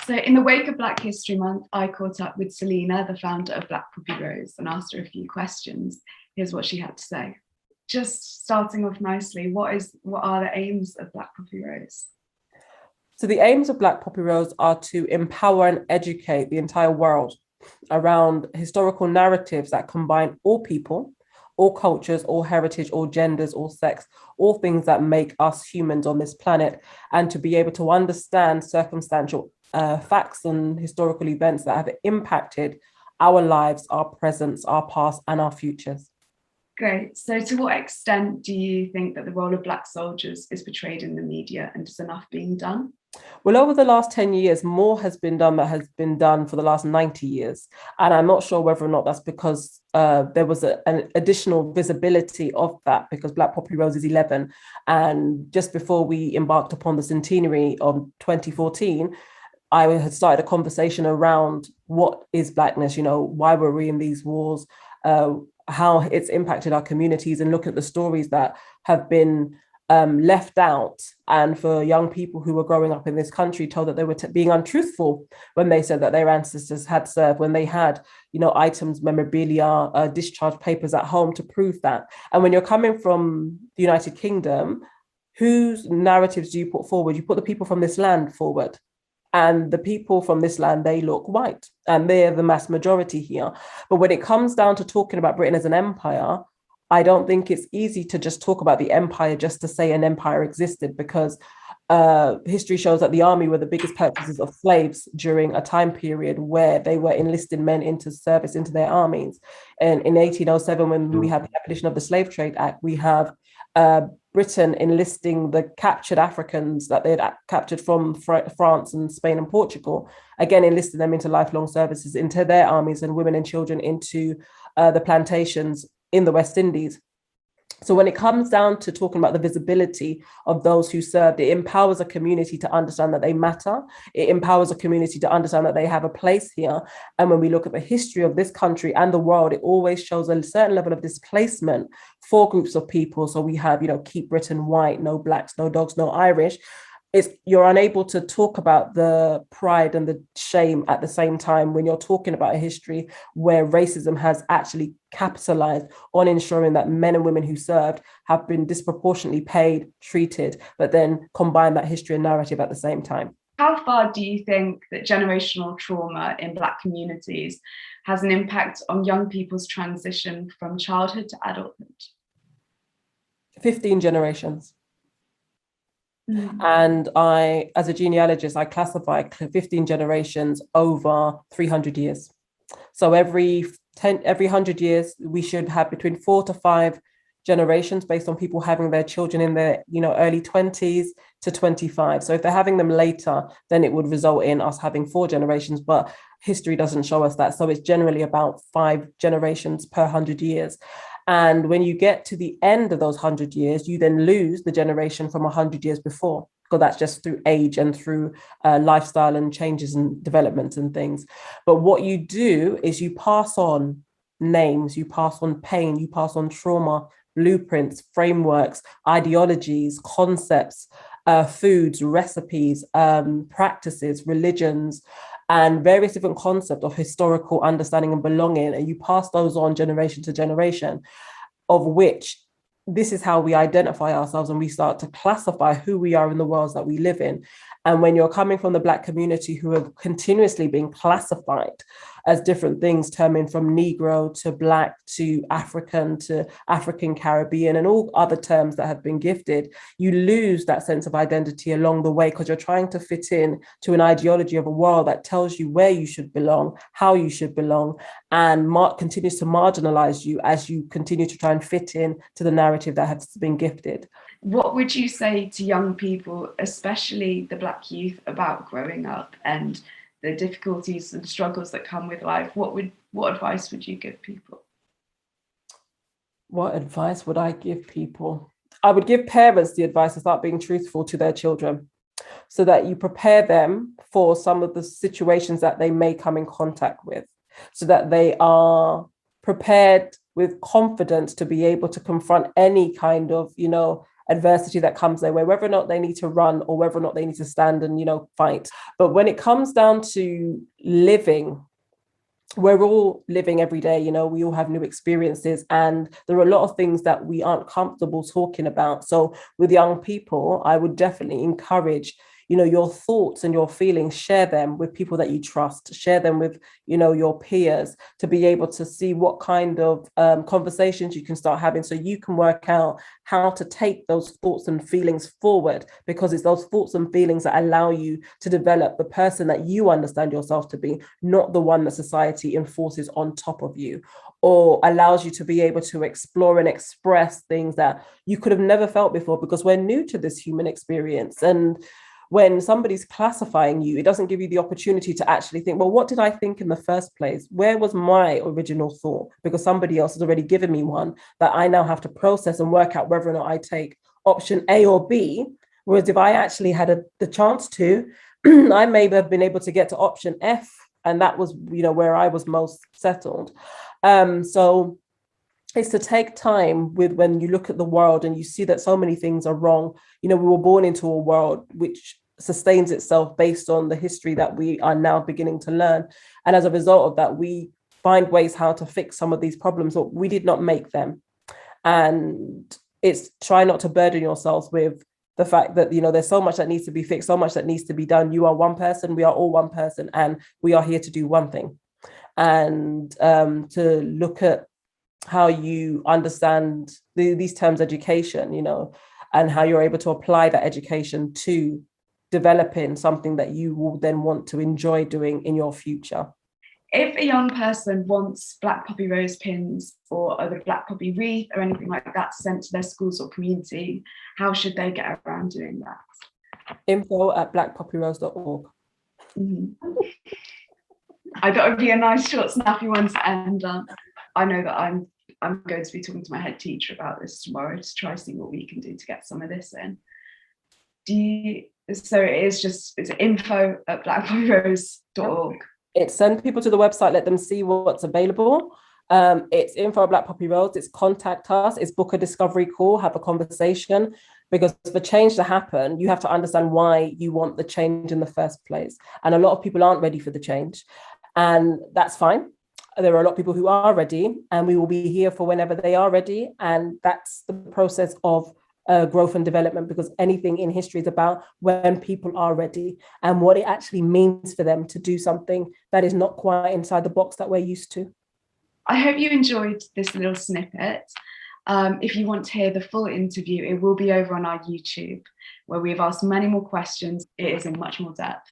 So in the wake of Black History Month, I caught up with Selena, the founder of Black Poppy Rose, and asked her a few questions. Here's what she had to say. Just starting off nicely, what are the aims of Black Poppy Rose? So the aims of Black Poppy Rose are to empower and educate the entire world around historical narratives that combine all people, all cultures, all heritage, all genders, all sex, all things that make us humans on this planet, and to be able to understand circumstantial facts and historical events that have impacted our lives, our presents, our past, and our futures. Great. So to what extent do you think that the role of Black soldiers is portrayed in the media, and is enough being done? Well, over the last 10 years, more has been done that has been done for the last 90 years. And I'm not sure whether or not that's because there was an additional visibility of that, because Black Poppy Rose is 11. And just before we embarked upon the centenary of 2014, I had started a conversation around what is Blackness, why were we in these wars, how it's impacted our communities, and look at the stories that have been left out, and for young people who were growing up in this country told that they were being untruthful when they said that their ancestors had served, when they had items, memorabilia, discharge papers at home to prove that. And when you're coming from the United Kingdom, whose narratives do you put forward? You put the people from this land forward, and the people from this land, they look white, and they're the mass majority here. But when it comes down to talking about Britain as an empire, I don't think it's easy to just talk about the empire just to say an empire existed, because history shows that the army were the biggest purchasers of slaves during a time period where they were enlisting men into service into their armies. And in 1807, when we had the abolition of the Slave Trade Act, we have Britain enlisting the captured Africans that they had captured from France and Spain and Portugal, again, enlisting them into lifelong services into their armies, and women and children into the plantations in the West Indies. So when it comes down to talking about the visibility of those who served, it empowers a community to understand that they matter. It empowers a community to understand that they have a place here. And when we look at the history of this country and the world, it always shows a certain level of displacement for groups of people. So we have, keep Britain white, no blacks, no dogs, no Irish. You're unable to talk about the pride and the shame at the same time when you're talking about a history where racism has actually capitalized on ensuring that men and women who served have been disproportionately paid, treated, but then combine that history and narrative at the same time. How far do you think that generational trauma in Black communities has an impact on young people's transition from childhood to adulthood? 15 generations. And I, as a genealogist, I classify 15 generations over 300 years. So every 100 years, we should have between 4 to 5 generations based on people having their children in their, early 20s to 25. So if they're having them later, then it would result in us having 4 generations, but history doesn't show us that. So it's generally about 5 generations per 100 years. And when you get to the end of those 100 years, you then lose the generation from 100 years before, because that's just through age and through lifestyle and changes and developments and things. But what you do is you pass on names, you pass on pain, you pass on trauma, blueprints, frameworks, ideologies, concepts, foods, recipes, practices, religions, and various different concepts of historical understanding and belonging. And you pass those on generation to generation, of which this is how we identify ourselves, and we start to classify who we are in the worlds that we live in. And when you're coming from the Black community who have continuously been classified as different things, terming from Negro to Black to African Caribbean and all other terms that have been gifted, you lose that sense of identity along the way, because you're trying to fit in to an ideology of a world that tells you where you should belong, how you should belong, and continues to marginalize you as you continue to try and fit in to the narrative that has been gifted. What would you say to young people, especially the Black youth, about growing up and the difficulties and struggles that come with life? What advice would you give people? What advice would I give people? I would give parents the advice to start being truthful to their children, so that you prepare them for some of the situations that they may come in contact with, so that they are prepared with confidence to be able to confront any kind of, adversity that comes their way, whether or not they need to run or whether or not they need to stand and, fight. But when it comes down to living, we're all living every day, we all have new experiences, and there are a lot of things that we aren't comfortable talking about. So with young people, I would definitely encourage, your thoughts and your feelings, share them with people that you trust, share them with, your peers, to be able to see what kind of conversations you can start having, so you can work out how to take those thoughts and feelings forward, because it's those thoughts and feelings that allow you to develop the person that you understand yourself to be, not the one that society enforces on top of you, or allows you to be able to explore and express things that you could have never felt before, because we're new to this human experience. And when somebody's classifying you, it doesn't give you the opportunity to actually think, well, what did I think in the first place? Where was my original thought? Because somebody else has already given me one that I now have to process and work out whether or not I take option A or B. Whereas if I actually had the chance to, I may have been able to get to option F. And that was, where I was most settled. So is to take time with, when you look at the world and you see that so many things are wrong. We were born into a world which sustains itself based on the history that we are now beginning to learn. And as a result of that, we find ways how to fix some of these problems, but we did not make them. And it's try not to burden yourselves with the fact that, there's so much that needs to be fixed, so much that needs to be done. You are one person, we are all one person, and we are here to do one thing. And to look at how you understand these terms, education, and how you're able to apply that education to developing something that you will then want to enjoy doing in your future. If a young person wants Black Poppy Rose pins or the Black Poppy wreath or anything like that sent to their schools or community, how should they get around doing that? info@blackpoppyrose.org. Mm-hmm. I thought it would be a nice, short, snappy one to end on. I know that I'm going to be talking to my head teacher about this tomorrow to try see what we can do to get some of this in. So it's info@blackpoppyrose.org. It's send people to the website, let them see what's available. It's info at Black Poppy Rose. It's contact us. It's book a discovery call, have a conversation, because for change to happen, you have to understand why you want the change in the first place. And a lot of people aren't ready for the change, and that's fine. There are a lot of people who are ready, and we will be here for whenever they are ready. And that's the process of growth and development, because anything in history is about when people are ready and what it actually means for them to do something that is not quite inside the box that we're used to. I hope you enjoyed this little snippet. If you want to hear the full interview, it will be over on our YouTube, where we've asked many more questions. It is in much more depth.